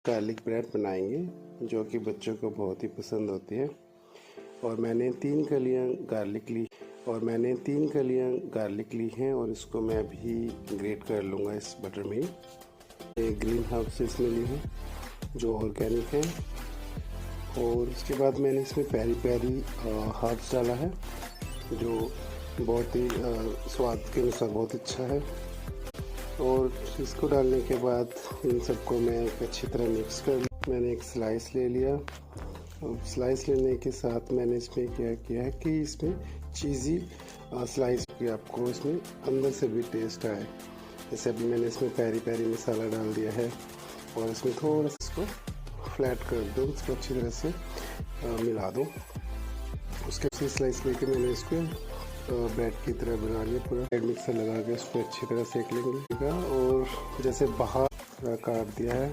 Garlic bread बनाएंगे जो कि बच्चों को बहुत ही पसंद होती है। और मैंने 3 कलियां गार्लिक ली हैं और इसको मैं अभी ग्रेट कर लूँगा इस बटर में। ये ग्रीन हर्ब्स इसमें ली हैं जो ऑर्गेनिक है। और उसके बाद मैंने इसमें पेरी पेरी हर्ब्स डाला है जो बहुत ही स्वाद के अनुसार बहुत अच्छा है। और इसको डालने के बाद इन सबको मैं अच्छी तरह मिक्स कर लिया। मैंने एक स्लाइस ले लिया और स्लाइस लेने के साथ मैंने इसमें क्या किया है कि इसमें चीज़ी स्लाइस की आपको इसमें अंदर से भी टेस्ट आए। जैसे अभी मैंने इसमें पेरी पेरी मसाला डाल दिया है और इसमें थोड़ा सा इसको फ्लैट कर दो, इसको अच्छी तरह से मिला दो। उसके स्लाइस लेके मैंने इसको ब्रेड की तरह बना लिया। पूरा ब्रेड मिक्सर लगा के उसको अच्छी तरह सेक लेंगे और जैसे बाहर काट दिया है